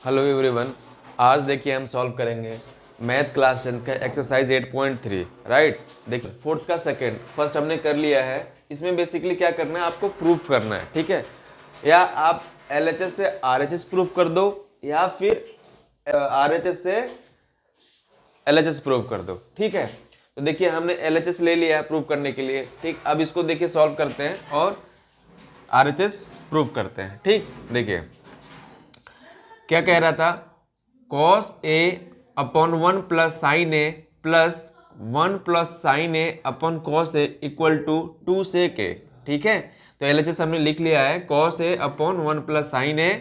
Hello everyone. आज देखिए हम सॉल्व करेंगे मैथ क्लास 10 का एक्सरसाइज 8.3। राइट, देखिए फोर्थ का सेकंड फर्स्ट हमने कर लिया है। इसमें बेसिकली क्या करना है, आपको प्रूफ करना है। ठीक है, या आप एलएचएस से आरएचएस प्रूफ कर दो या फिर आरएचएस से एलएचएस प्रूफ कर दो। ठीक है, तो देखिए हमने एलएचएस ले लिया है प्रूफ करने के लिए। ठीक, अब इसको देखिए सॉल्व करते हैं और आरएचएस प्रूफ करते हैं। ठीक, देखिए क्या कह रहा था, cos A upon 1 plus sine A plus 1 plus sine A upon cos A equal to 2 sec A. ठीक है, तो एलएचएस हमने लिख लिया है, cos A upon 1 plus sine A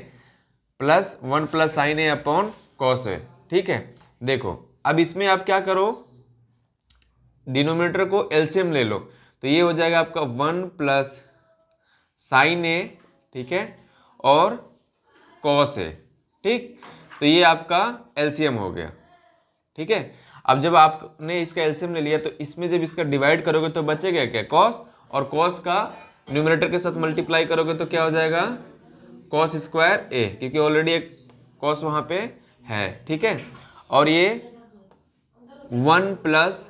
plus 1 plus sine A upon cos A. ठीक है, देखो अब इसमें आप क्या करो, डिनोमिनेटर को एलसीएम ले लो, तो ये हो जाएगा आपका 1 प्लस साइन ए, ठीक है, और कॉस ए। ठीक, तो ये आपका एलसीएम हो गया। ठीक है, अब जब आपने इसका एलसीएम ले लिया तो इसमें जब इसका डिवाइड करोगे तो बचेगा क्या, कॉस, और कॉस का न्यूमरेटर के साथ मल्टीप्लाई करोगे तो क्या हो जाएगा, कॉस स्क्वायर ए, क्योंकि ऑलरेडी एक कॉस वहां पे है। ठीक है, और ये 1 plus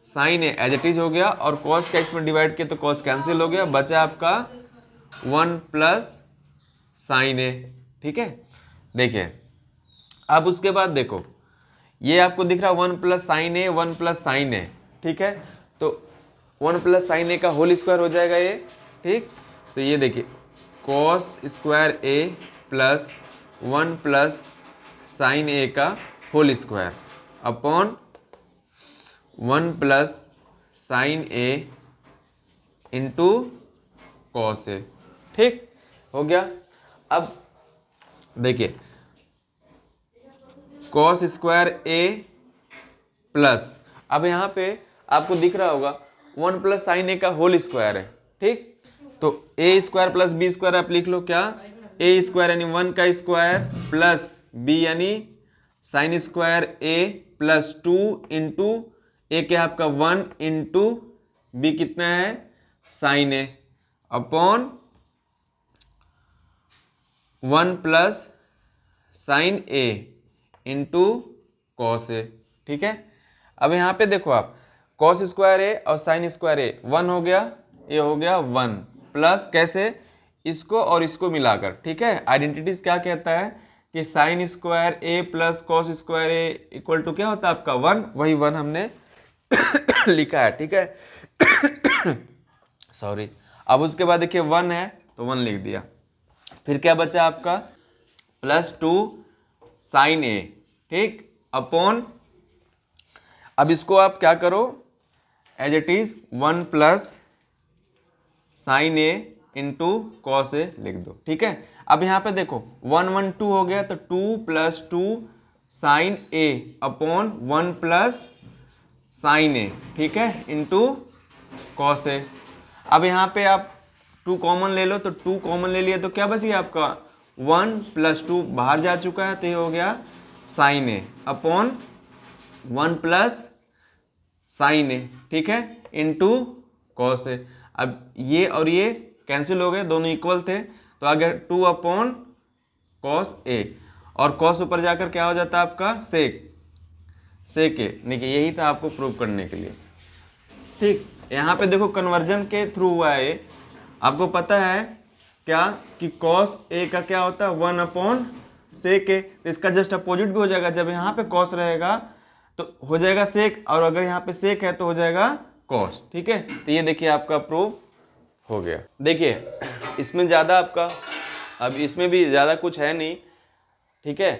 sine A as it is हो गया, और कॉस का इसमें डिवाइड किया तो कॉस कैंसिल हो गया, बचा आपका 1 प्लस साइन ए। ठीक है, देखिए अब उसके बाद देखो ये आपको दिख रहा है 1 प्लस साइन ए, 1 प्लस साइन ए। ठीक है, तो 1 प्लस साइन ए का होल स्क्वायर हो जाएगा ये। ठीक, तो ये देखिए cos square A plus 1 plus sine A का whole square upon 1 plus sine A into cos A. ठीक हो गया। अब देखिए कॉस स्क्वायर ए प्लस, अब यहाँ पे आपको दिख रहा होगा 1 प्लस साइन ए का होल स्क्वायर है। ठीक, तो ए स्क्वायर प्लस बी स्क्वायर आप लिख लो, क्या, ए स्क्वायर यानी 1 का स्क्वायर प्लस बी यानी sign square A plus 2 into ए क्या आपका 1 इंटू बी कितना है sign A upon 1 plus sine A into cos A. ठीक है, अब यहाँ पे देखो आप कॉस स्क्वायर ए और साइन स्क्वायर ए 1 हो गया, ये हो गया 1 प्लस कैसे, इसको और इसको मिलाकर। ठीक है, आइडेंटिटीज क्या कहता है कि sine square A plus cos square A equal to क्या होता है आपका 1, वही 1 हमने लिखा है। ठीक है सॉरी, अब उसके बाद देखिए 1 है तो 1 लिख दिया, फिर क्या बचा आपका प्लस 2 साइन ए। ठीक, अपॉन, अब इसको आप क्या करो as it is 1 plus sine A into cos A लिख दो। ठीक है, अब यहाँ पे देखो 1 1 2 हो गया, तो 2 plus 2 sign A upon 1 plus sine ए, ठीक है, इंटू कॉस ए। अब यहाँ पे आप 2 कॉमन ले लो, तो 2 कॉमन ले लिया तो क्या बच गया आपका 1 प्लस 2 बाहर जा चुका है, तो ये हो गया sign A upon 1 plus sine ए, ठीक है, इंटू कॉस ए। अब ये और ये कैंसिल हो गए, दोनों इक्वल थे, तो आ गया 2 अपॉन कॉस ए, और कॉस ऊपर जाकर क्या हो जाता है आपका सेक, सेक ए। देखिए यही था आपको प्रूव करने के लिए। ठीक, यहाँ पे देखो कन्वर्जन के थ्रू हुआ है ये। आपको पता है क्या कि कॉस ए का क्या होता है 1 अपॉन सेक ए, तो इसका जस्ट अपोजिट भी हो जाएगा। जब यहाँ पे कॉस रहेगा तो हो जाएगा सेक, और अगर यहाँ पे सेक है तो हो जाएगा कॉस। ठीक है, तो ये देखिए आपका प्रूफ हो गया। देखिए इसमें ज़्यादा आपका, अब इसमें भी ज़्यादा कुछ है नहीं। ठीक है,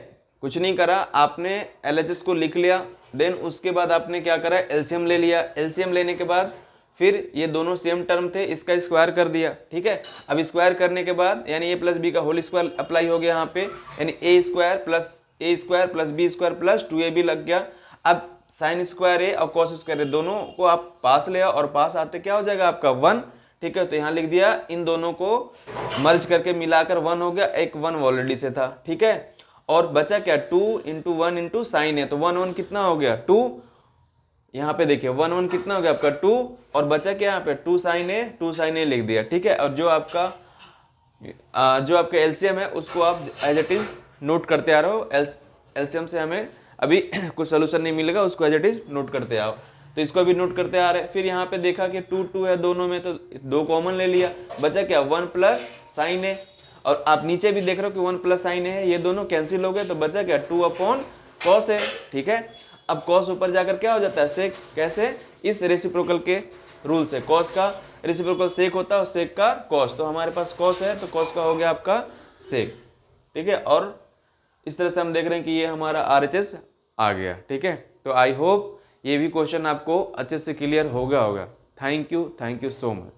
कुछ नहीं करा आपने, एलएचएस को लिख लिया, देन उसके बाद आपने क्या करा, एलसीएम ले लिया। एलसीएम लेने के बाद फिर ये दोनों सेम टर्म थे, इसका स्क्वायर कर दिया। ठीक है, अब स्क्वायर करने के बाद यानी ए प्लस बी का होल स्क्वायर अप्लाई हो गया यहाँ पे, यानी A square plus B square plus 2ab लग गया। अब साइन स्क्वायर ए और कॉस स्क्वायर ए दोनों को आप पास ले आओ, और पास आते क्या हो जाएगा आपका 1। ठीक है, तो यहाँ लिख दिया, इन दोनों को मर्ज करके मिलाकर 1 हो गया, एक 1 ऑलरेडी से था। ठीक है, और बचा क्या 2 इंटू 1 इंटू साइन ए, तो 1 1 कितना हो गया 2, यहाँ पे देखिए 1 1 कितना हो गया आपका 2, और बचा क्या यहाँ पे 2 साइन ए लिख दिया। ठीक है, और जो आपका एलसीएम है उसको आप एज इट इज नोट करते आ रहो, एलसीएम से हमें अभी कुछ सोल्यूशन नहीं मिलेगा, उसको एज इट इज नोट करते आओ। तो इसको भी नोट करते आ रहे। फिर यहाँ पे देखा कि 2 2 है दोनों में, तो 2 कॉमन ले लिया, बचा क्या 1 प्लस साइन ए। और आप नीचे भी देख रहे हो कि 1 प्लस साइन ए है, ये दोनों कैंसिल हो गए, तो बचा क्या 2 अपॉन कॉस ए। ठीक है, अब कॉस ऊपर जाकर क्या हो जाता है सेक। कैसे, इस रेसिप्रोकल के रूल से, कॉस का रेसिप्रोकल सेक होता है और सेक का कॉस। तो हमारे पास कॉस है तो कॉस का हो गया आपका सेक। ठीक है, और इस तरह से हम देख रहे हैं कि ये हमारा RHS आ गया। ठीक है, तो आई होप ये भी क्वेश्चन आपको अच्छे से क्लियर होगा। Thank you so much.